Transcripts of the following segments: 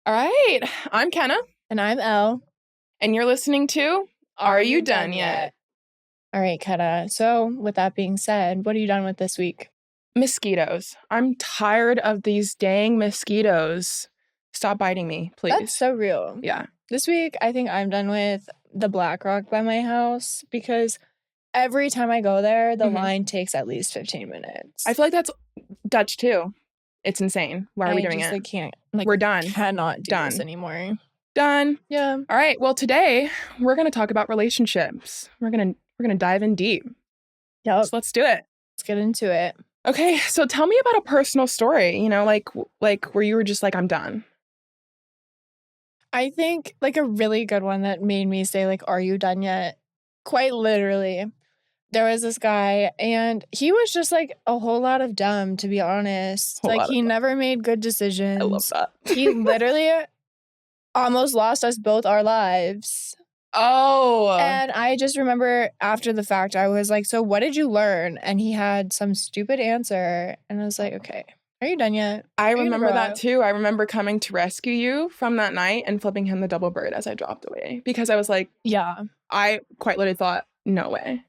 All right. I'm Kenna, And I'm Elle. and you're listening to Are You Done Yet? All right, Keta. So, with that being said, what are you done with this week? Mosquitoes. I'm tired of these dang mosquitoes. Stop biting me, please. That's so real. Yeah. This week, I think I'm done with the Black Rock by my house because every time I go there, the line takes at least 15 minutes. I feel like that's Dutch too. It's insane. Why are we doing it? I can't. We're done. Cannot do this Done. anymore. Done. Yeah. All right. Well, today we're gonna talk about relationships. We're gonna dive in deep. Yep. So let's do it. Let's get into it. Okay. So tell me about a personal story. You know, like where you were just like, I'm done. I think like a really good one that made me say like, are you done yet? Quite literally. There was this guy and he was just like a whole lot of dumb, to be honest. Like he never made good decisions. I love that. He literally almost lost us both our lives. Oh. And I just remember after the fact, I was like, so what did you learn? And he had some stupid answer. And I was like, okay, are you done yet? I remember that too. I remember coming to rescue you from that night and flipping him the double bird as I dropped away. Because I was like, yeah. I quite literally thought, no way.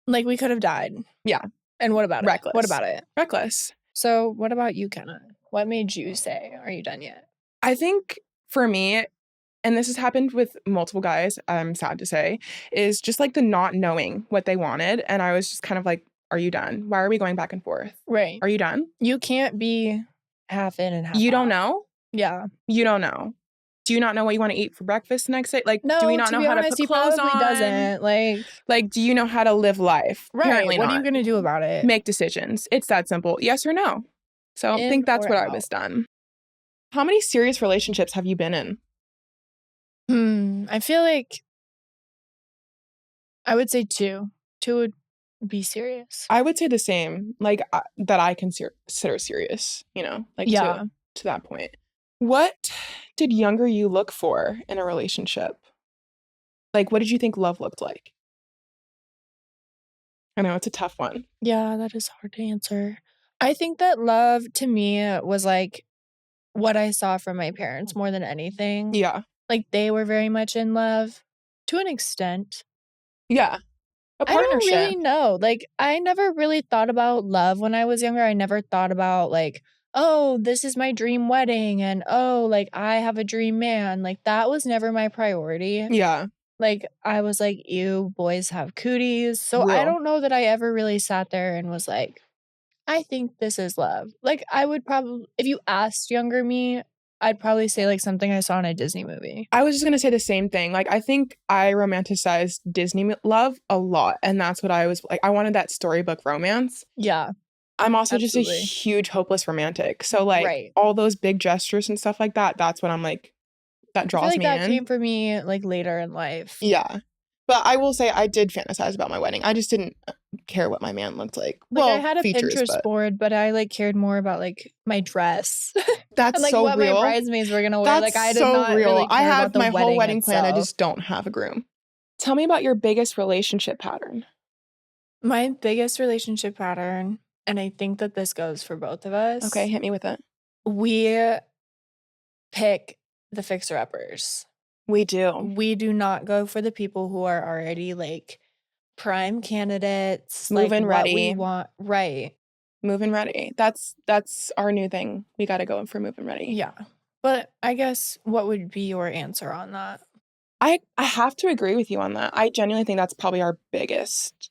Like we could have died. Yeah. And what about Reckless. it? What about it? Reckless. So what about you, Kenna? What made you say, are you done yet? I think for me, and this has happened with multiple guys, I'm sad to say, is just like the not knowing what they wanted. And I was just kind of like, are you done? Why are we going back and forth? Right. Are you done? You can't be half in and half You out. don't know? Yeah. You don't know. Do you not know what you want to eat for breakfast the next day? Like, no, do we not know how to put clothes on? He doesn't. Like, do you know how to live life? Right. Apparently what not. are you going to do about it? Make decisions. It's that simple. Yes or no. So I think that's what I was done. How many serious relationships have you been in? I feel like I would say 2. 2 would be serious. I would say the same. Like that I consider serious, you know, like to that point. What did younger you look for in a relationship? Like, what did you think love looked like? I know it's a tough one. Yeah, that is hard to answer. I think that love to me was like what I saw from my parents more than anything. Yeah. Like they were very much in love to an extent. Yeah. A partnership. I don't really know. Like I never really thought about love when I was younger. I never thought about like, oh, this is my dream wedding and oh, like I have a dream man. Like that was never my priority. Yeah. Like I was like, ew, boys have cooties. So I don't know that I ever really sat there and was like, I think this is love. Like I would probably, if you asked younger me, I'd probably say like something I saw in a Disney movie. I was just going to say the same thing. Like I think I romanticized Disney love a lot. And that's what I was like. I wanted that storybook romance. Yeah. I'm also just a huge hopeless romantic. So like all those big gestures and stuff like that, that's what I'm like, that draws me in. That came for me like later in life. Yeah. But I will say I did fantasize about my wedding. I just didn't care what my man looked like. Well, I had a Pinterest board, but I like cared more about like my dress. That's and, like, so what real. My bridesmaids were gonna wear. That's like I did so not real. Really care I have about the my whole wedding itself. plan. I just don't have a groom. Tell me about your biggest relationship pattern. My biggest relationship pattern, and I think that this goes for both of us. Okay, hit me with it. We pick the fixer-uppers. We do. We do not go for the people who are already like prime candidates. Move-in like, ready. What we want. Right. Move-in ready. That's our new thing. We got to go in for move-in ready. Yeah. But I guess what would be your answer on that? I have to agree with you on that. I genuinely think that's probably our biggest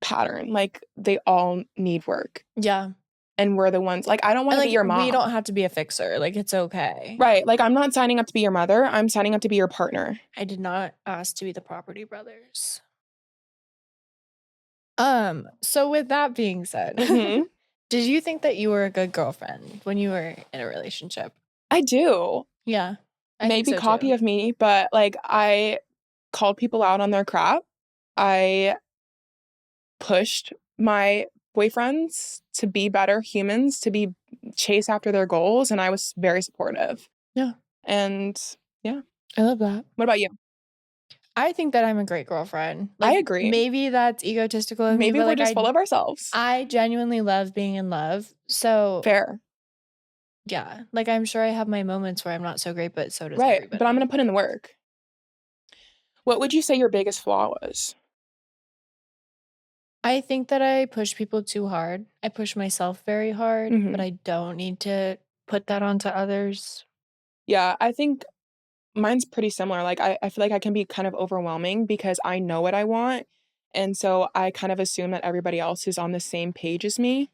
pattern. Like they all need work. Yeah. And we're the ones, like, I don't want to be your mom. We don't have to be a fixer. Like, it's okay. Right. Like, I'm not signing up to be your mother. I'm signing up to be your partner. I did not ask to be the Property Brothers. So with that being said, did you think that you were a good girlfriend when you were in a relationship? I do. Yeah. Maybe cocky of me, but, like, I called people out on their crap. I pushed my boyfriends to be better humans, to chase after their goals, and I was very supportive. Yeah. And yeah. I love that. What about you? I think that I'm a great girlfriend. Like, I agree. Maybe that's egotistical of me. Maybe we're just full of ourselves. I genuinely love being in love. So fair. Yeah. Like, I'm sure I have my moments where I'm not so great, but so does Right. everybody. But I'm going to put in the work. What would you say your biggest flaw was? I think that I push people too hard. I push myself very hard, but Mm-hmm. I don't need to put that onto others. Yeah, I think mine's pretty similar. Like, I feel like I can be kind of overwhelming because I know what I want. And so I kind of assume that everybody else is on the same page as me.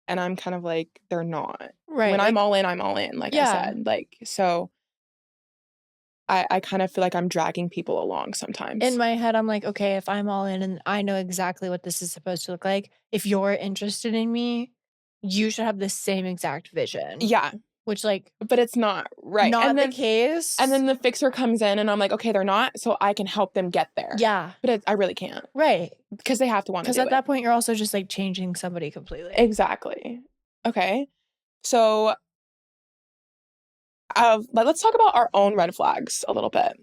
And I'm kind of like, they're not. Right. When I'm Like, all in, I'm all in, like I yeah. said. Like, so I kind of feel like I'm dragging people along sometimes. In my head, I'm like, okay, if I'm all in and I know exactly what this is supposed to look like, if you're interested in me, you should have the same exact vision. Yeah. Which, like, But it's not right. not And the then case. and then the fixer comes in and I'm like, okay, they're not, so I can help them get there. Yeah. But I really can't. Right. Because they have to want to do Because it. at that point, you're also just like changing somebody completely. Exactly. Okay. So let's talk about our own red flags a little bit.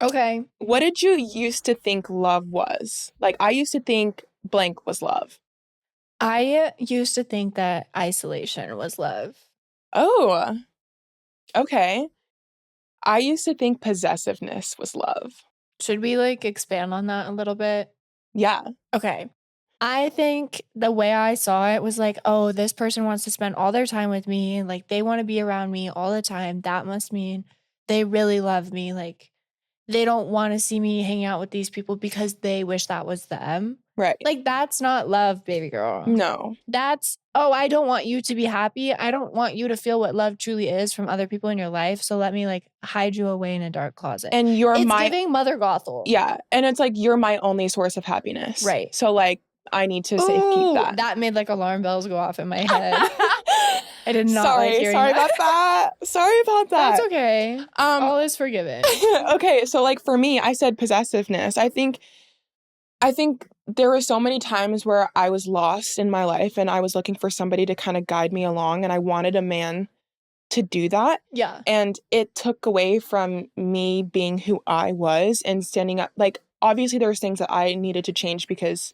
Okay. What did you used to think love was? Like, I used to think blank was love. I used to think that isolation was love. Oh, okay. I used to think possessiveness was love. Should we like expand on that a little bit? Yeah. Okay. I think the way I saw it was like, oh, this person wants to spend all their time with me and like they want to be around me all the time. That must mean they really love me. Like they don't want to see me hang out with these people because they wish that was them. Right. Like that's not love, baby girl. No. That's, oh, I don't want you to be happy. I don't want you to feel what love truly is from other people in your life. So let me like hide you away in a dark closet. And it's giving Mother Gothel. Yeah. And it's like, you're my only source of happiness. Right. So like, I need to safekeep that. That made like alarm bells go off in my head. I did not Sorry, like hearing sorry that. about that. Sorry about that. That's okay. All is forgiven. Okay, so like for me, I said possessiveness. I think there were so many times where I was lost in my life and I was looking for somebody to kind of guide me along, and I wanted a man to do that. Yeah. And it took away from me being who I was and standing up. Like, obviously there's things that I needed to change because,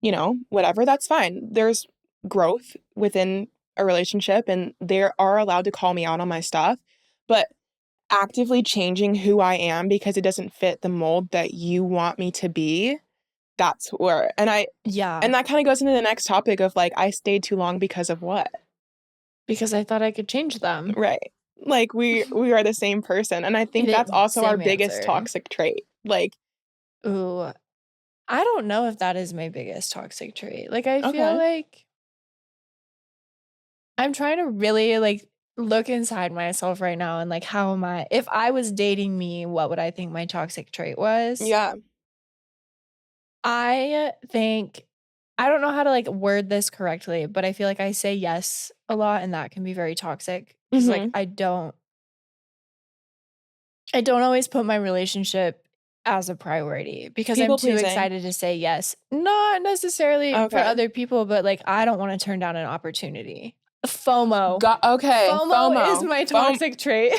you know, whatever, that's fine. There's growth within a relationship and they are allowed to call me out on my stuff. But actively changing who I am because it doesn't fit the mold that you want me to be, that's where, and that kind of goes into the next topic of like, I stayed too long because of what? Because I thought I could change them. Right. Like we are the same person. And I think that's also our biggest toxic trait. Like, ooh, I don't know if that is my biggest toxic trait. Like, I feel like I'm trying to really like look inside myself right now and like, how am I, if I was dating me, what would I think my toxic trait was? Yeah. I think, I don't know how to like word this correctly, but I feel like I say yes a lot and that can be very toxic. Because like I don't always put my relationship as a priority because I'm too excited to say yes. Not necessarily for other people, but like I don't want to turn down an opportunity. FOMO. FOMO is my toxic trait.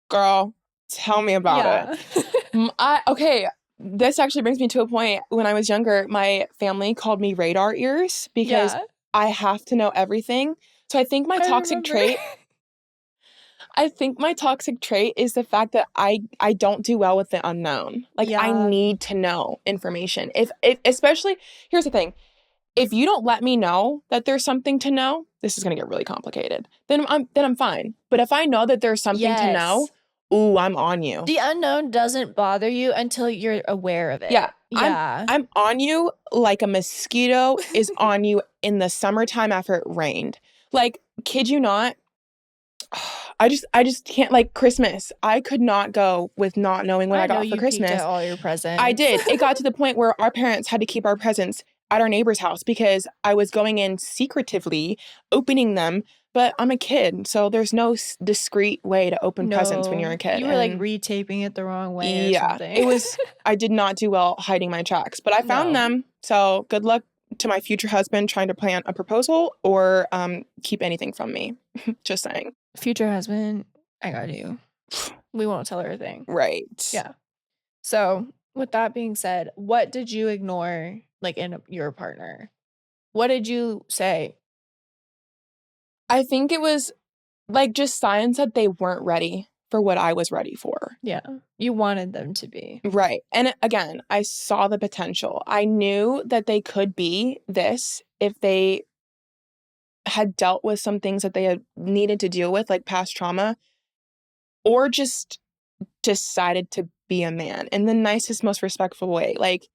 Girl, tell me about it. This actually brings me to a point. When I was younger, my family called me radar ears because I have to know everything. So I think my toxic trait is the fact that I don't do well with the unknown. Like I need to know information. If especially, here's the thing. If you don't let me know that there's something to know, this is going to get really complicated. Then I'm fine. But if I know that there's something to know, ooh, I'm on you. The unknown doesn't bother you until you're aware of it. Yeah. I'm on you like a mosquito is on you in the summertime after it rained. Like, kid you not, I just can't, like Christmas. I could not go with not knowing what I got for Christmas. Peeked at all your presents. I did. It got to the point where our parents had to keep our presents at our neighbor's house because I was going in secretively, opening them. But I'm a kid, so there's no discreet way to open presents when you're a kid. You were like retaping it the wrong way or something. I did not do well hiding my tracks, but I found them. So good luck to my future husband trying to plan a proposal or keep anything from me. Just saying. Future husband, I got you. We won't tell her a thing. Right. Yeah. So with that being said, what did you ignore like in your partner? What did you say? I think it was like just signs that they weren't ready for what I was ready for. Yeah. You wanted them to be. Right. And again, I saw the potential. I knew that they could be this if they had dealt with some things that they had needed to deal with, like past trauma, or just decided to be a man in the nicest, most respectful way. Like,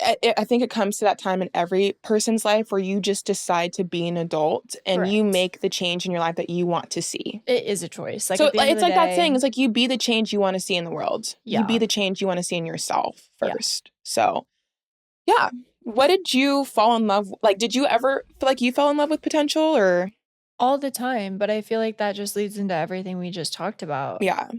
I think it comes to that time in every person's life where you just decide to be an adult and you Correct. make the change in your life that you want to see. It is a choice. Like, So at the end it's of the like that day, saying, it's like you be the change you want to see in the world. You be Yeah. the change you want to see in yourself Yeah. first. So, yeah. What did you fall in love? Like, did you ever feel like you fell in love with potential or? all the time, but I feel like that just leads into everything we just talked about. Yeah.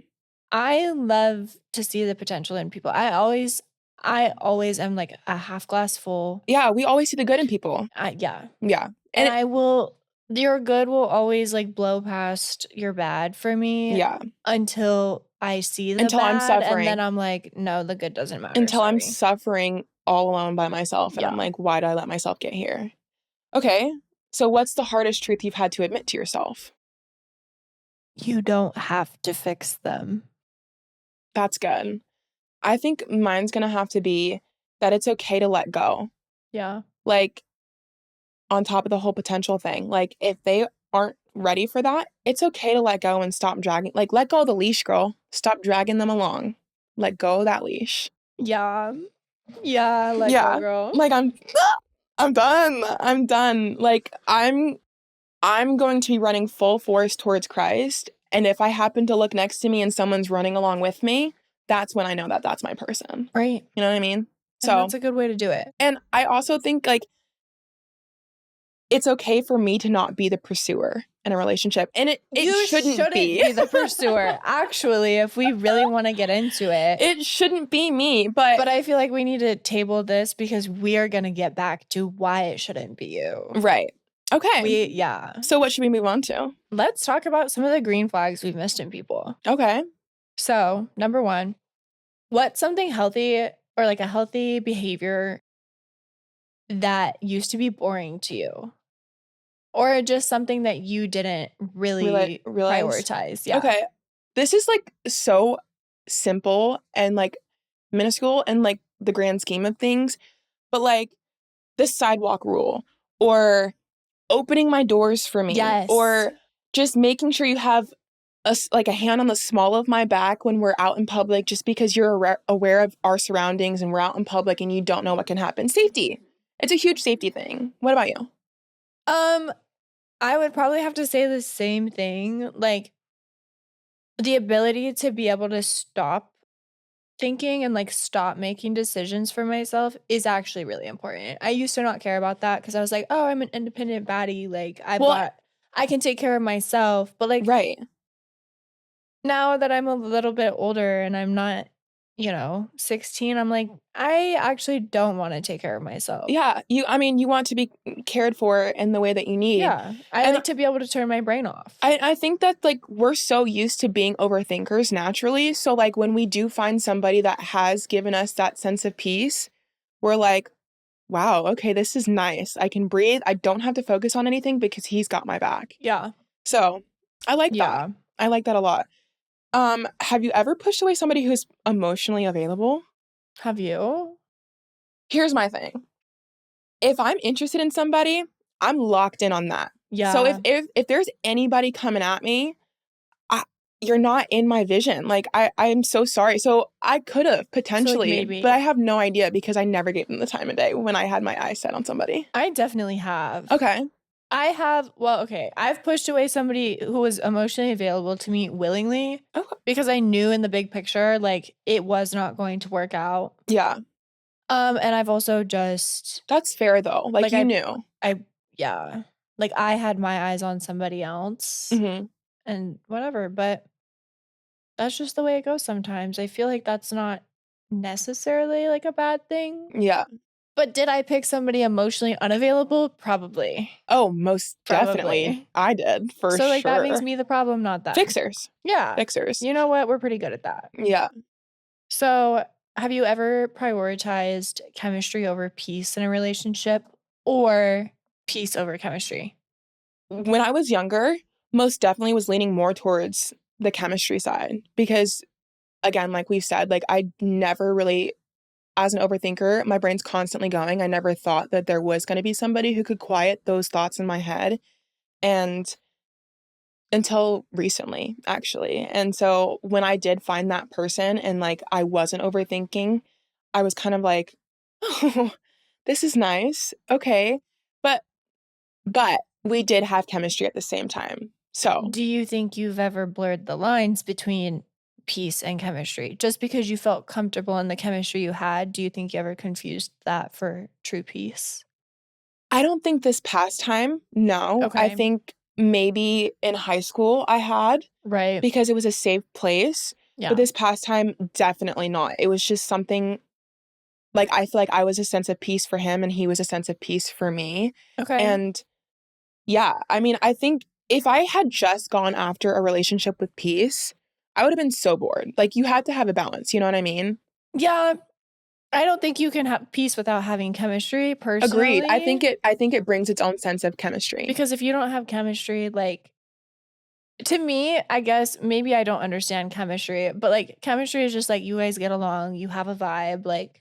I love to see the potential in people. I always am like a half glass full. Yeah. We always see the good in people. Yeah. Yeah. And I will, your good will always like blow past your bad for me. Yeah. Until I see the Until bad. I'm suffering. And then I'm like, no, the good doesn't matter. Until I'm sorry. suffering all alone by myself. And I'm like, why did I let myself get here? Okay. So what's the hardest truth you've had to admit to yourself? You don't have to fix them. That's good. I think mine's going to have to be that it's okay to let go. Yeah. Like, on top of the whole potential thing, like, if they aren't ready for that, it's okay to let go and stop dragging. Like, let go of the leash, girl. Stop dragging them along. Let go of that leash. Yeah. Yeah. Let go, girl. Like, I'm done. I'm done. Like, I'm going to be running full force towards Christ. And if I happen to look next to me and someone's running along with me, that's when I know that that's my person. Right. You know what I mean? So and that's a good way to do it. And I also think, like, it's okay for me to not be the pursuer in a relationship. And it shouldn't be the pursuer. Actually, if we really want to get into it. It shouldn't be me. But I feel like we need to table this because we are going to get back to why it shouldn't be you. Right. Okay. Yeah. So what should we move on to? Let's talk about some of the green flags we've missed in people. Okay. So, number 1, what's something healthy or like a healthy behavior that used to be boring to you? Or just something that you didn't really prioritize. Yeah. Okay. This is like so simple and like minuscule and like the grand scheme of things. But like the sidewalk rule or opening my doors for me. Yes. Or just making sure you have a hand on the small of my back when we're out in public, just because you're aware of our surroundings and we're out in public and you don't know what can happen. Safety. It's a huge safety thing. What about you? I would probably have to say the same thing. Like, the ability to be able to stop thinking and like stop making decisions for myself is actually really important. I used to not care about that because I was like, oh, I'm an independent baddie. Like, I can take care of myself. But like, right. Now that I'm a little bit older and I'm not, 16, I'm like, I actually don't want to take care of myself. Yeah. You want to be cared for in the way that you need. Yeah. I like to be able to turn my brain off. I think that like we're so used to being overthinkers naturally. So like when we do find somebody that has given us that sense of peace, we're like, wow, okay, this is nice. I can breathe. I don't have to focus on anything because he's got my back. Yeah. So I like that. I like that a lot. Have you ever pushed away somebody who's emotionally available? Have you? Here's my thing. If I'm interested in somebody, I'm locked in on that. Yeah. So if there's anybody coming at me, you're not in my vision. Like, I'm so sorry. So I could have potentially, but I have no idea because I never gave them the time of day when I had my eyes set on somebody. I definitely have. Okay. I've pushed away somebody who was emotionally available to me willingly because I knew in the big picture, like, it was not going to work out. Yeah. And I've also just... That's fair, though. Like you knew. Yeah. Like, I had my eyes on somebody else and whatever, but that's just the way it goes sometimes. I feel like that's not necessarily, like, a bad thing. Yeah. But did I pick somebody emotionally unavailable? Probably. Oh, most definitely. I did, for sure. So, like, that makes me the problem, not that. Fixers. Yeah. Fixers. You know what? We're pretty good at that. Yeah. So, have you ever prioritized chemistry over peace in a relationship or peace over chemistry? When I was younger, most definitely was leaning more towards the chemistry side because, again, like we've said, like I never really, as an overthinker, my brain's constantly going. I never thought that there was going to be somebody who could quiet those thoughts in my head. And until recently, actually. And so when I did find that person and like I wasn't overthinking, I was kind of like, oh, this is nice. Okay. But we did have chemistry at the same time. So Do you think you've ever blurred the lines between peace and chemistry? Just because you felt comfortable in the chemistry you had, do you think you ever confused that for true peace? I don't think this past time, no. I Okay. think maybe in high school I had Right. because it was a safe place. Yeah. But this past time, definitely not. It was just something like I feel like I was a sense of peace for him and he was a sense of peace for me. Okay. And yeah, I mean, I think if I had just gone after a relationship with peace, I would have been so bored. Like you had to have a balance, you know what I mean? Yeah. I don't think you can have peace without having chemistry, personally. Agreed. I think it brings its own sense of chemistry. Because if you don't have chemistry, like, to me, I guess maybe I don't understand chemistry, but like chemistry is just like you guys get along, you have a vibe, like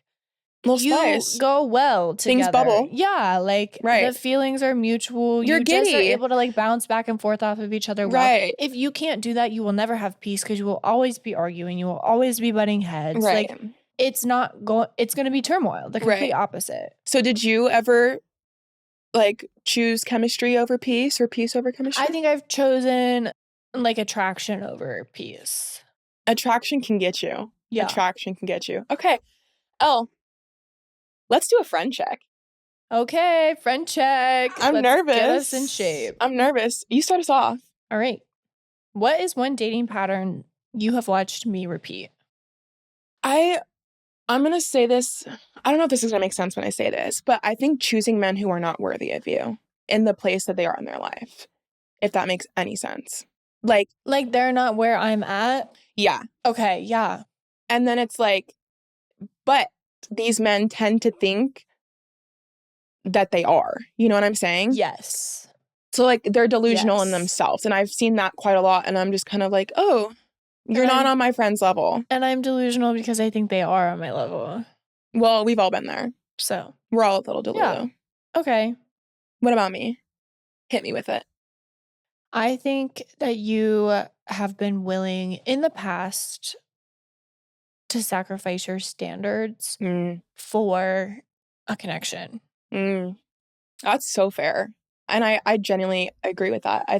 Little you spice. go well together. Things bubble. Yeah, like Right. the feelings are mutual. You're you just are giddy. able to like bounce back and forth off of each other. Right. If you can't do that, you will never have peace because you will always be arguing. You will always be butting heads. Right. Like it's going to be turmoil, the complete opposite. So did you ever like choose chemistry over peace or peace over chemistry? I think I've chosen like attraction over peace. Attraction can get you. Yeah. Attraction can get you. Okay. Oh, let's do a friend check. Okay, friend check. I'm nervous. Get us in shape. I'm nervous. You start us off. All right. What is one dating pattern you have watched me repeat? I'm going to say this. I don't know if this is going to make sense when I say this, but I think choosing men who are not worthy of you in the place that they are in their life, if that makes any sense. Like they're not where I'm at? Yeah. Okay, yeah. And then it's like, but these men tend to think that they are. You know what I'm saying? Yes. So like they're delusional in themselves. And I've seen that quite a lot. And I'm just kind of like, oh, you're not on my friend's level. And I'm delusional because I think they are on my level. Well, we've all been there. So we're all a little delulu. Yeah. Okay. What about me? Hit me with it. I think that you have been willing in the past to sacrifice your standards for a connection. That's so fair. And I genuinely agree with that. I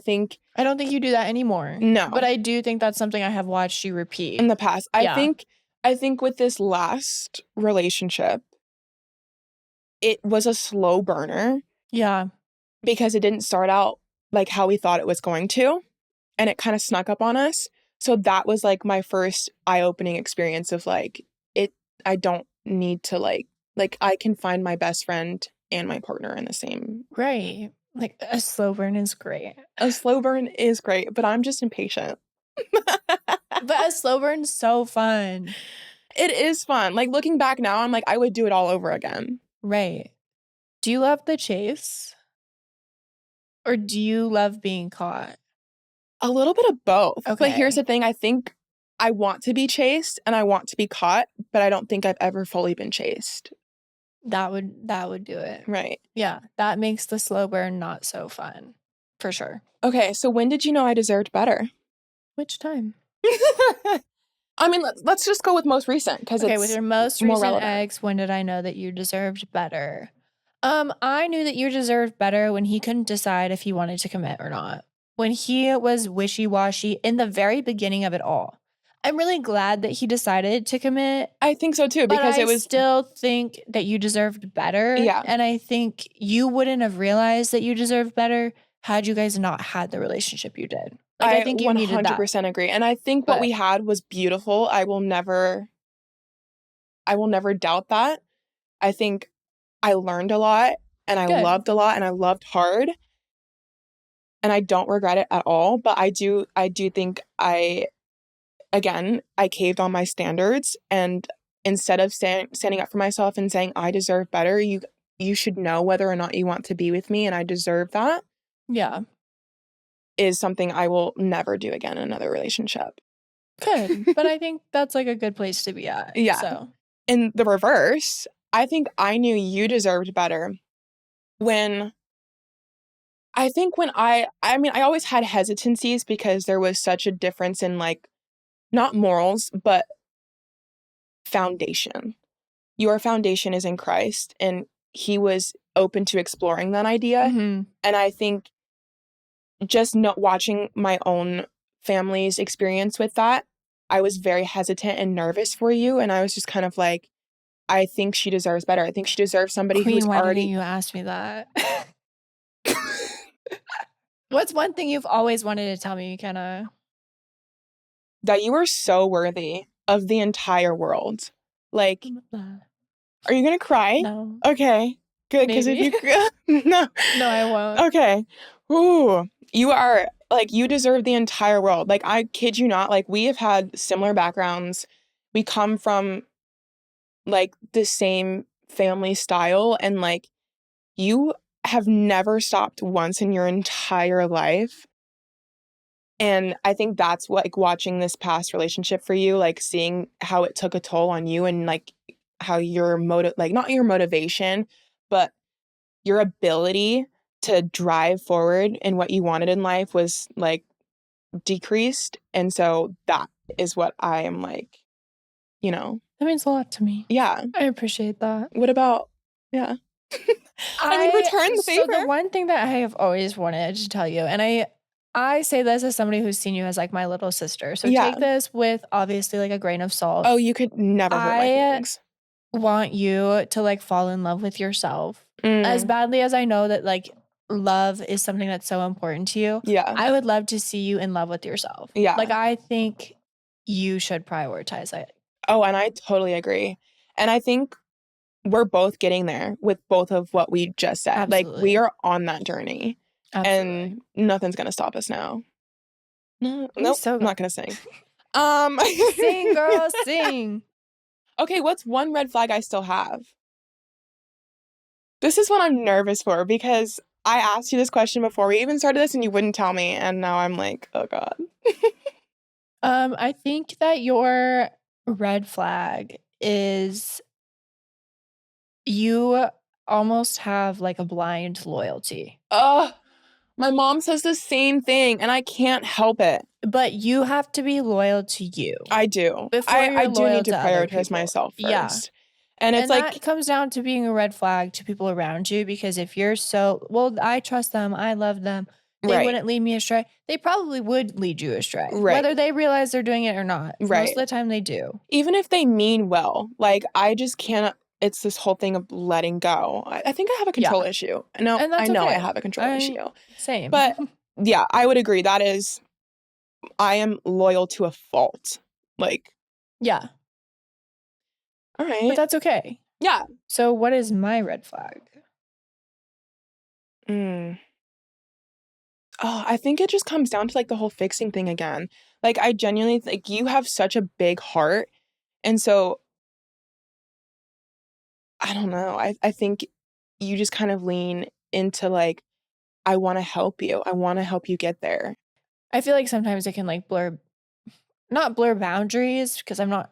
don't think you do that anymore. No. But I do think that's something I have watched you repeat. In the past. I think with this last relationship, it was a slow burner. Yeah. Because it didn't start out like how we thought it was going to. And it kind of snuck up on us. So that was like my first eye-opening experience of like, I don't need to like I can find my best friend and my partner in the same. Right. Like a slow burn is great. A slow burn is great, but I'm just impatient. But a slow burn's so fun. It is fun. Like looking back now, I'm like, I would do it all over again. Right. Do you love the chase? Or do you love being caught? A little bit of both. Okay. But here's the thing. I think I want to be chased and I want to be caught, but I don't think I've ever fully been chased. That would do it. Right. Yeah. That makes the slow burn not so fun. For sure. Okay. So when did you know I deserved better? Which time? I mean, let's just go with most recent because it's with your most recent ex, when did I know that you deserved better? I knew that you deserved better when he couldn't decide if he wanted to commit or not. When he was wishy-washy in the very beginning of it all. I'm really glad that he decided to commit. I think so too, because I still think that you deserved better. Yeah. And I think you wouldn't have realized that you deserved better had you guys not had the relationship you did. Like, I think you 100% agree. And I think what we had was beautiful. I will never doubt that. I think I learned a lot and I loved a lot and I loved hard. And I don't regret it at all. But I do think I caved on my standards. And instead of standing up for myself and saying, I deserve better, you should know whether or not you want to be with me and I deserve that. Yeah. is something I will never do again in another relationship. Good. But I think that's like a good place to be at. Yeah. So In the reverse, I think I knew you deserved better when I mean, I always had hesitancies because there was such a difference in like, not morals, but foundation. Your foundation is in Christ, and he was open to exploring that idea. mhm. And I think just not watching my own family's experience with that, I was very hesitant and nervous for you. And I was just kind of like, I think she deserves better. I think she deserves somebody Queen, who's why already. didn't you ask me that? What's one thing you've always wanted to tell me? Kind of. That you are so worthy of the entire world. Like, are you gonna cry? No. Okay, good. Because if Maybe. you no, I won't. Okay. Ooh, you are like, you deserve the entire world. Like, I kid you not. Like, we have had similar backgrounds. We come from like the same family style, and like, you have never stopped once in your entire life. And I think that's what, like, watching this past relationship for you, like seeing how it took a toll on you, and like how your like not your motivation, but your ability to drive forward in what you wanted in life was like decreased. And so that is what I am like, That means a lot to me. Yeah. I appreciate that. What about, yeah. I mean, return the favor. So the one thing that I have always wanted to tell you, and I say this as somebody who's seen you as like my little sister. So take this with obviously like a grain of salt. Oh, you could never hurt my feelings. I want you to like fall in love with yourself. As badly as I know that like love is something that's so important to you. Yeah. I would love to see you in love with yourself. Yeah. Like I think you should prioritize it. Oh, and I totally agree. And I think we're both getting there with both of what we just said. Absolutely. Like, we are on that journey. Absolutely. And nothing's gonna stop us now. No, I'm nope, so I'm not gonna sing. Sing, girl, sing. Okay, what's one red flag I still have? This is what I'm nervous for, because I asked you this question before we even started this and you wouldn't tell me, and now I'm like, oh God. I think that your red flag is you almost have like a blind loyalty. Oh, my mom says the same thing, and I can't help it. But you have to be loyal to you. I do. Before I do loyal need to prioritize people. myself first. Yeah. And it's like, that comes down to being a red flag to people around you, because if you're so, well, I trust them, I love them, they wouldn't lead me astray. They probably would lead you astray. Right. Whether they realize they're doing it or not. Right. Most of the time they do. Even if they mean well, like, I just can't. It's this whole thing of letting go. I think I have a control issue. No, And that's I know okay. I have a control issue. Same. But yeah, I would agree. That is, I am loyal to a fault. Like, yeah. All right. But that's okay. Yeah. So what is my red flag? Oh, I think it just comes down to like the whole fixing thing again. Like, I genuinely, like, you have such a big heart. And so, I don't know. I think you just kind of lean into like, I want to help you. I want to help you get there. I feel like sometimes it can like not blur boundaries, because I'm not,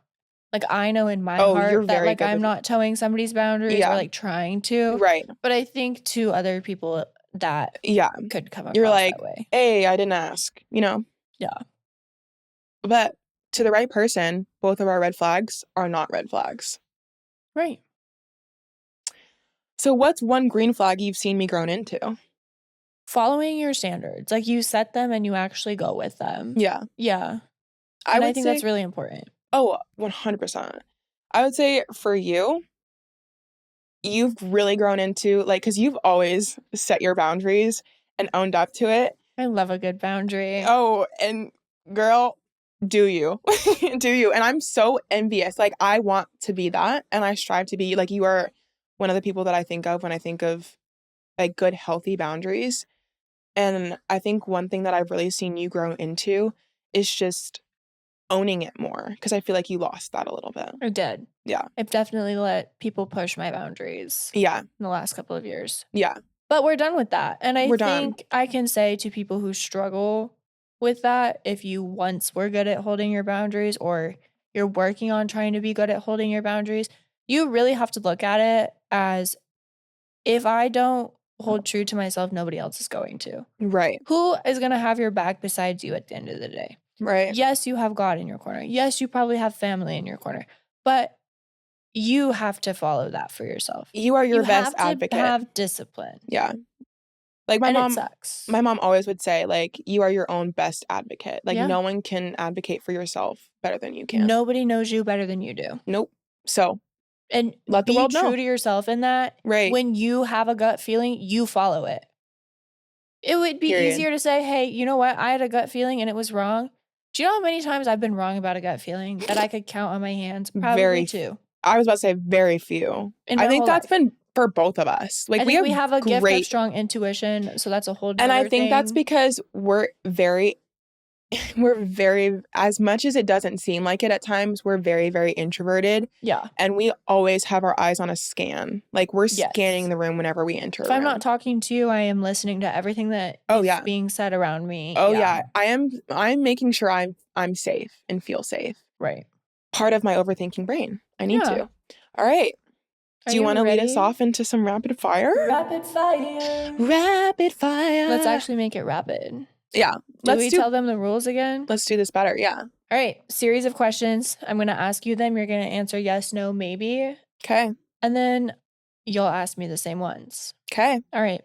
like, I know in my heart that like I'm not towing somebody's boundaries or like trying to. Right. But I think to other people that could come across You're like, that way. Hey, I didn't ask, you know? Yeah. But to the right person, both of our red flags are not red flags. Right. So what's one green flag you've seen me grown into? Following your standards. Like, you set them and you actually go with them. Yeah. Yeah. And I think that's really important. Oh, 100%. I would say for you, you've really grown into, like, because you've always set your boundaries and owned up to it. I love a good boundary. Oh, and girl, do you. Do you. And I'm so envious. Like, I want to be that, and I strive to be. Like, you are one of the people that I think of when I think of, like, good, healthy boundaries. And I think one thing that I've really seen you grow into is just owning it more, because I feel like you lost that a little bit. I did. Yeah. I've definitely let people push my boundaries. Yeah. In the last couple of years. Yeah. But we're done with that. And I We're done. think I can say to people who struggle with that, if you once were good at holding your boundaries or you're working on trying to be good at holding your boundaries, you really have to look at it as, if I don't hold true to myself, nobody else is going to. Right. Who is going to have your back besides you at the end of the day? Right. Yes, you have God in your corner. Yes, you probably have family in your corner. But you have to follow that for yourself. You are your best have advocate. to have discipline. Yeah. Like And it sucks. My mom always would say, like, you are your own best advocate. Like, Yeah. no one can advocate for yourself better than you can. Nobody knows you better than you do. Nope. So, and let the world be true know. to yourself in that. Right. When you have a gut feeling, you follow it. It would be Period. easier to say, hey, you know what? I had a gut feeling and it was wrong. Do you know how many times I've been wrong about a gut feeling that I could count on my hands? Probably two. I was about to say very few. I think that's been for both of us. Like, we have a gift of strong intuition, so that's a whole different And I think that's because we're very, as much as it doesn't seem like it at times, we're very, very introverted. Yeah. And we always have our eyes on a scan. Like, we're scanning the room whenever we enter If I'm not talking to you, I am listening to everything that is being said around me. Oh yeah. I'm making sure I'm safe and feel safe. Right. Part of my overthinking brain. I need to. All right. Do you want to lead us off into some rapid fire? Rapid fire. Rapid fire. Let's actually make it rapid. Yeah. Do we tell them the rules again? Let's do this better. Yeah. All right. Series of questions. I'm going to ask you them. You're going to answer yes, no, maybe. Okay. And then you'll ask me the same ones. Okay. All right.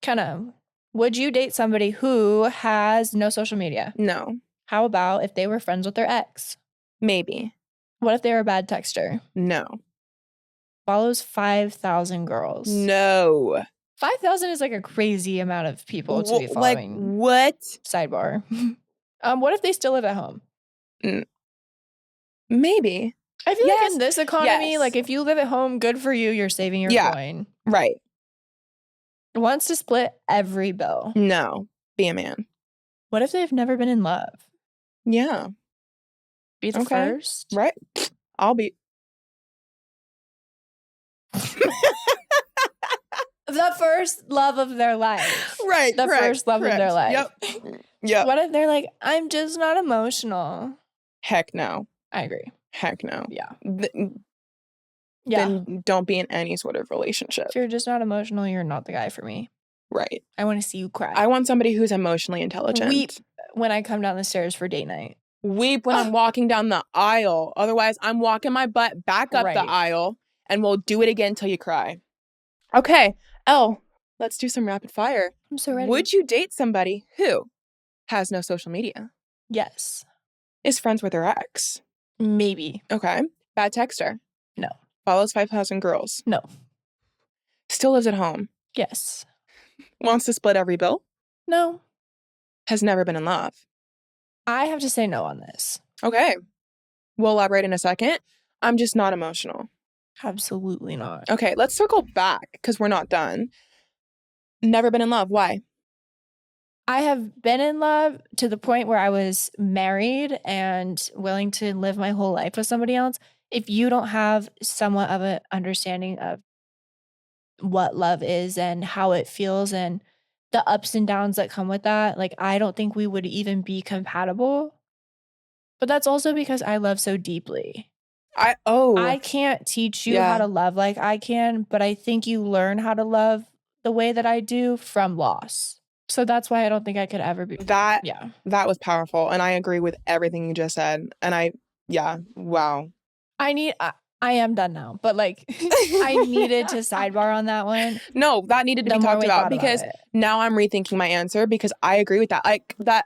Kind of. Would you date somebody who has no social media? No. How about if they were friends with their ex? Maybe. What if they were a bad texter? No. Follows 5,000 girls. No. 5,000 is like a crazy amount of people to be following. Like, what? Sidebar. What if they still live at home? Maybe. I feel like in this economy, like if you live at home, good for you. You're saving your coin. Right. Wants to split every bill. No. Be a man. What if they've never been in love? Yeah. Be the first? Right. I'll be. The first love of their life. Right. The first love of their life. Yep. Yep. What if they're like, I'm just not emotional? Heck no. I agree. Heck no. Yeah. Then don't be in any sort of relationship. If you're just not emotional, you're not the guy for me. Right. I want to see you cry. I want somebody who's emotionally intelligent. Weep when I come down the stairs for date night. Weep when I'm walking down the aisle. Otherwise, I'm walking my butt back up the aisle and we'll do it again till you cry. Okay. Elle, let's do some rapid fire. I'm so ready. Would you date somebody who has no social media? Yes. Is friends with her ex? Maybe. Okay. Bad texter? No. Follows 5,000 girls? No. Still lives at home? Yes. Wants to split every bill? No. Has never been in love? I have to say no on this. Okay. We'll elaborate in a second. I'm just not emotional. Absolutely not. Okay, let's circle back because we're not done. Never been in love. Why? I have been in love to the point where I was married and willing to live my whole life with somebody else. If you don't have somewhat of an understanding of what love is and how it feels and the ups and downs that come with that, like, I don't think we would even be compatible. But that's also because I love so deeply. I can't teach you how to love like I can, but I think you learn how to love the way that I do from loss. So that's why I don't think I could ever be that. Yeah. That was powerful. And I agree with everything you just said. And wow. I am done now, but like I needed to sidebar on that one. No, that needed to be talked about because now I'm rethinking my answer because I agree with that.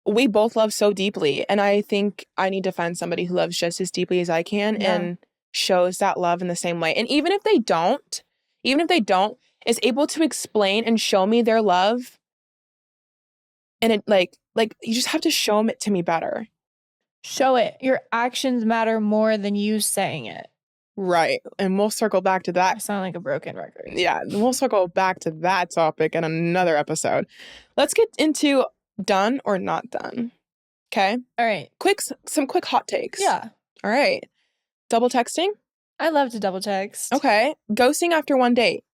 We both love so deeply. And I think I need to find somebody who loves just as deeply as I can and shows that love in the same way. And even if they don't, is able to explain and show me their love. And it like you just have to show it to me better. Show it. Your actions matter more than you saying it. Right. And we'll circle back to that. I sound like a broken record. Yeah. We'll circle back to that topic in another episode. Let's get into done or not done. Okay. All right. Some quick hot takes. Yeah. All right. Double texting? I love to double text. Okay. Ghosting after one date?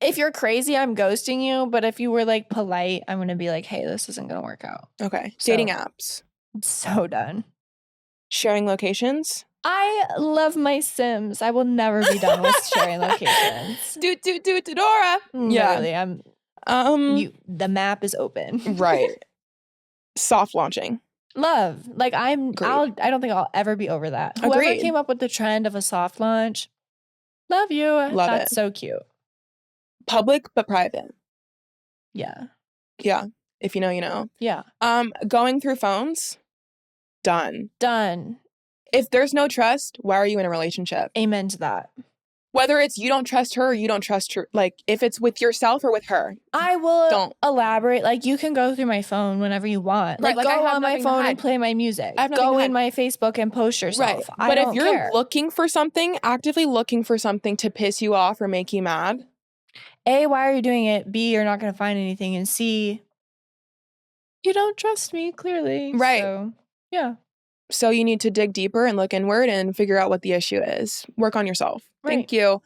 if you're crazy, I'm ghosting you. But if you were like polite, I'm going to be like, hey, this isn't going to work out. Okay. So- Dating apps. So done. Sharing locations. I love my Sims. I will never be done with sharing locations. Dora. Literally, the map is open. Right. Soft launching. Love. Like I don't think I'll ever be over that. Whoever Agreed. came up with the trend of a soft launch, love you. Love That's it. so cute. Public but private. Yeah. Yeah. If you know, you know. Yeah. Going through phones. Done. If there's no trust, why are you in a relationship? Amen to that. Whether it's you don't trust her or you don't trust her, like if it's with yourself or with her. I will Don't. elaborate. Like you can go through my phone whenever you want. Right, Like like, I go have on my nothing to phone and hide. play my music. I have nothing Go to in my Facebook and post yourself. Right. I But don't if you're care. looking for something, actively looking for something to piss you off or make you mad. A, why are you doing it? B, you're not going to find anything. And C, you don't trust me, clearly. Right. So, yeah. So you need to dig deeper and look inward and figure out what the issue is. Work on yourself. Right. Thank you.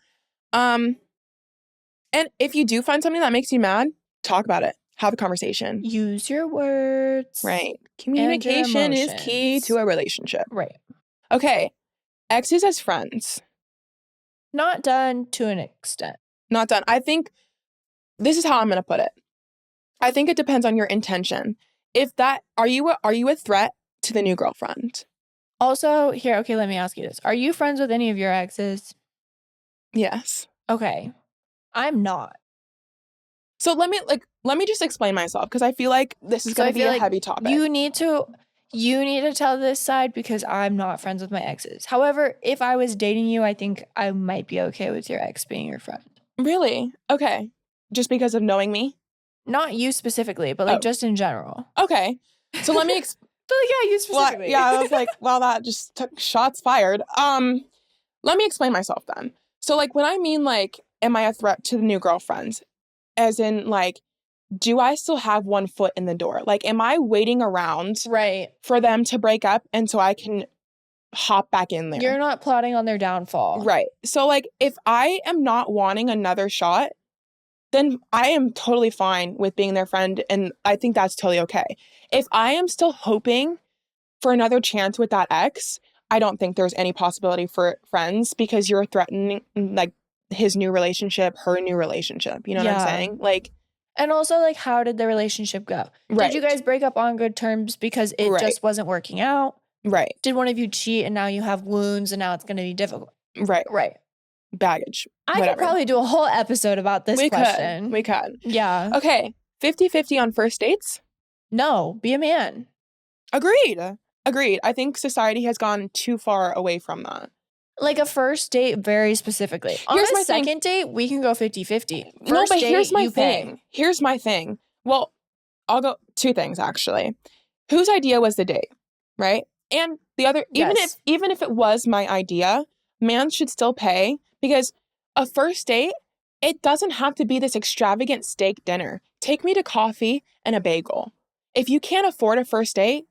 And if you do find something that makes you mad, talk about it. Have a conversation. Use your words. Right. Communication is key emotions. to a relationship. Right. Okay. Exes as friends. Not done to an extent. Not done. I think this is how I'm going to put it. I think it depends on your intention. Are you a threat to the new girlfriend? Also, here, okay, let me ask you this. Are you friends with any of your exes? Yes. Okay. I'm not. So let me just explain myself because I feel like this is So going I to be feel a like heavy topic. You need to tell this side because I'm not friends with my exes. However, if I was dating you, I think I might be okay with your ex being your friend. Really? Okay. Just because of knowing me? Not you specifically, but like Oh. just in general. Okay. So let me But like, yeah, you specifically. yeah, I was like, well, that just took shots fired. Let me explain myself then. So like when I mean like, am I a threat to the new girlfriends? As in like, do I still have one foot in the door? Like, am I waiting around Right. for them to break up and so I can hop back in there? You're not plotting on their downfall. Right. So like, if I am not wanting another shot, then I am totally fine with being their friend. And I think that's totally okay. If I am still hoping for another chance with that ex, I don't think there's any possibility for friends because you're threatening like his new relationship, her new relationship. You know what I'm Yeah. saying? Like, And also, like, how did the relationship go? right. Did you guys break up on good terms because it Right. just wasn't working out? Right. Did one of you cheat and now you have wounds and now it's going to be difficult? Right. Right. Baggage. I Whatever. could probably do a whole episode about this question. We could. Yeah. Okay. 50-50 on first dates? No, be a man. Agreed. I think society has gone too far away from that. Like a first date, very specifically. On Here's a my thing. second date, we can go 50-50. No, First but date, here's my you pay. thing. Here's my thing. Well, I'll go two things actually. Whose idea was the date, right? And the other, Yes. even if it was my idea, man should still pay because a first date, it doesn't have to be this extravagant steak dinner. Take me to coffee and a bagel. If you can't afford a first date,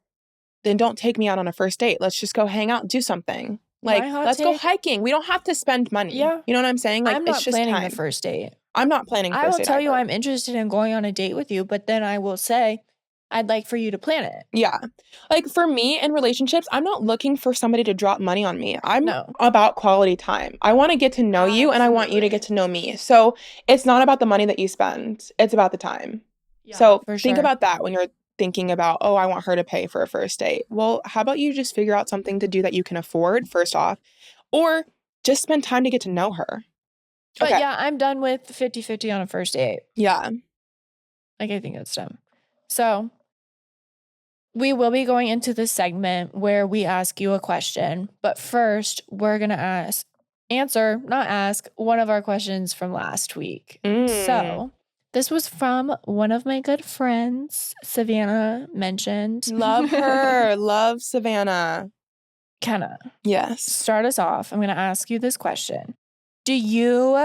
then don't take me out on a first date. Let's just go hang out and do something. Like, My hot let's go take- hiking. We don't have to spend money. Yeah. You know what I'm saying? Like, I'm not it's just planning time. the first date. I'm not planning first I will date tell you either. I'm interested in going on a date with you, but then I will say, I'd like for you to plan it. Yeah. Like for me in relationships, I'm not looking for somebody to drop money on me. I'm No. about quality time. I want to get to know you and I want you to get to know me. So it's not about the money that you spend. It's about the time. So for think sure. about that when you're thinking about, oh, I want her to pay for a first date. Well, how about you just figure out something to do that you can afford first off, or just spend time to get to know her. But Okay. yeah, I'm done with 50-50 on a first date. Yeah. Like, I think it's dumb. So we will be going into this segment where we ask you a question. But first, we're going to answer one of our questions from last week. Mm. So this was from one of my good friends, Savannah mentioned. Love her. Love Savannah. Kenna, Yes. start us off. I'm going to ask you this question. Do you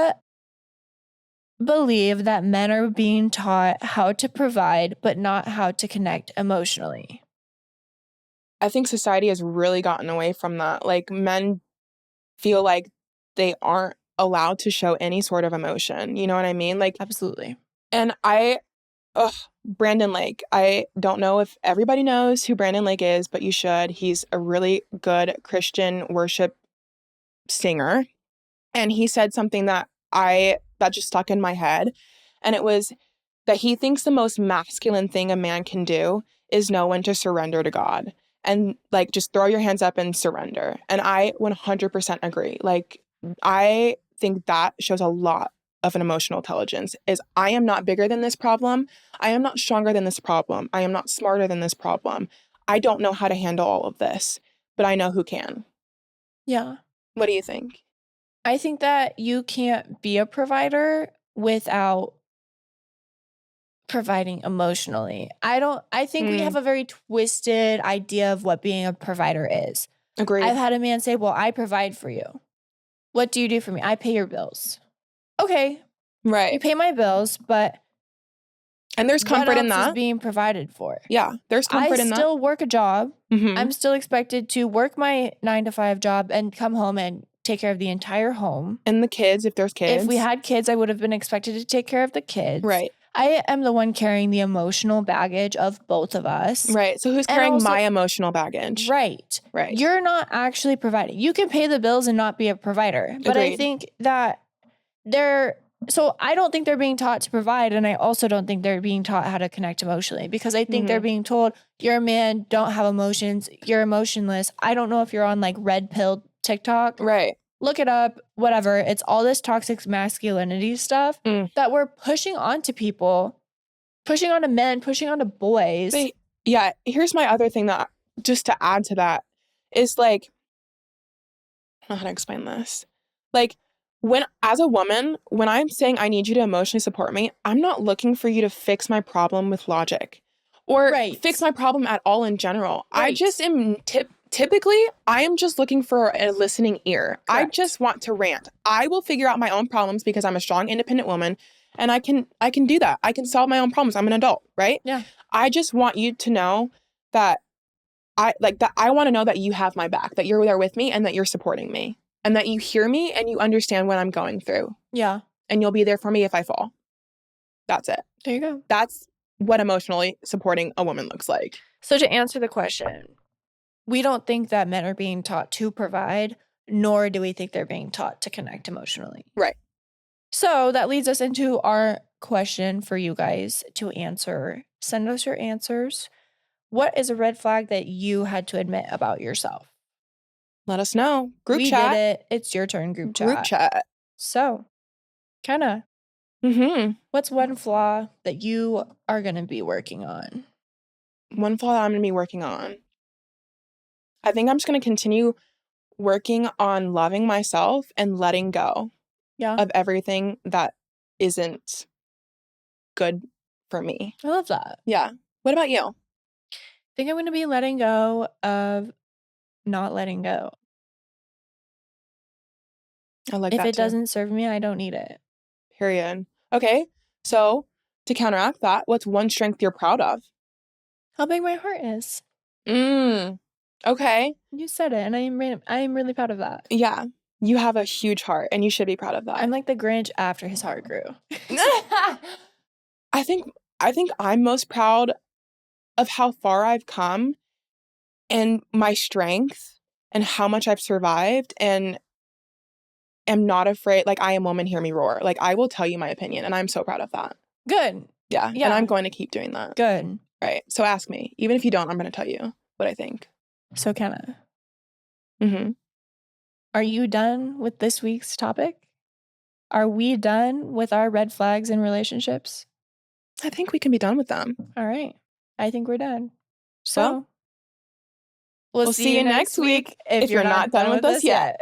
believe that men are being taught how to provide, but not how to connect emotionally? I think society has really gotten away from that. Like men feel like they aren't allowed to show any sort of emotion. You know what I mean? Like, Absolutely. and Brandon Lake. I don't know if everybody knows who Brandon Lake is, but you should. He's a really good Christian worship singer. And he said something that just stuck in my head. And it was that he thinks the most masculine thing a man can do is know when to surrender to God. And like, just throw your hands up and surrender. And I 100% agree. Like, I think that shows a lot of an emotional intelligence is I am not bigger than this problem. I am not stronger than this problem. I am not smarter than this problem. I don't know how to handle all of this, but I know who can. Yeah. What do you think? I think that you can't be a provider without providing emotionally. I think we have a very twisted idea of what being a provider is. Agreed. I've had a man say, well, I provide for you. What do you do for me? I pay your bills. Okay. Right. You pay my bills, but and there's comfort what else in that. is being provided for? Yeah, there's comfort in that. I still work a job. Mm-hmm. I'm still expected to work my 9-to-5 job and come home and take care of the entire home. And the kids, if there's kids. If we had kids, I would have been expected to take care of the kids. Right. I am the one carrying the emotional baggage of both of us. Right. So who's carrying my emotional baggage? Right. Right. You're not actually providing. You can pay the bills and not be a provider. But Agreed. I think that so I don't think they're being taught to provide. And I also don't think they're being taught how to connect emotionally because I think they're being told, you're a man, don't have emotions, you're emotionless. I don't know if you're on like red pill TikTok. Right. Look it up, whatever. It's all this toxic masculinity stuff that we're pushing onto people, pushing onto men, pushing onto boys. Yeah. Here's my other thing that just to add to that is like, I don't know how to explain this. Like, as a woman, when I'm saying I need you to emotionally support me, I'm not looking for you to fix my problem with logic or fix my problem at all in general. Right. I just am typically, I am just looking for a listening ear. Correct. I just want to rant. I will figure out my own problems because I'm a strong, independent woman and I can do that. I can solve my own problems. I'm an adult, right? Yeah. I just want you to know that I want to know that you have my back, that you're there with me and that you're supporting me and that you hear me and you understand what I'm going through. Yeah. And you'll be there for me if I fall. That's it. There you go. That's what emotionally supporting a woman looks like. So to answer the question, we don't think that men are being taught to provide, nor do we think they're being taught to connect emotionally. Right. So that leads us into our question for you guys to answer. Send us your answers. What is a red flag that you had to admit about yourself? Let us know. Group we chat. We did it. It's your turn, group chat. Group chat. So, Kenna, what's one flaw that you are going to be working on? One flaw that I'm going to be working on. I think I'm just going to continue working on loving myself and letting go of everything that isn't good for me. I love that. Yeah. What about you? I think I'm going to be letting go of not letting go. I like that If it too. doesn't serve me, I don't need it. Period. Okay. So to counteract that, what's one strength you're proud of? How big my heart is. Okay. You said it, and I am really proud of that. Yeah. You have a huge heart, and you should be proud of that. I'm like the Grinch after his heart grew. I think I'm most proud of how far I've come and my strength and how much I've survived and am not afraid. Like, I am woman, hear me roar. Like, I will tell you my opinion, and I'm so proud of that. Good. Yeah. And I'm going to keep doing that. Good. Right. So ask me. Even if you don't, I'm going to tell you what I think. So, Kenna. Are you done with this week's topic? Are we done with our red flags in relationships? I think we can be done with them. All right. I think we're done. So, we'll see you next week if you're not done with us yet.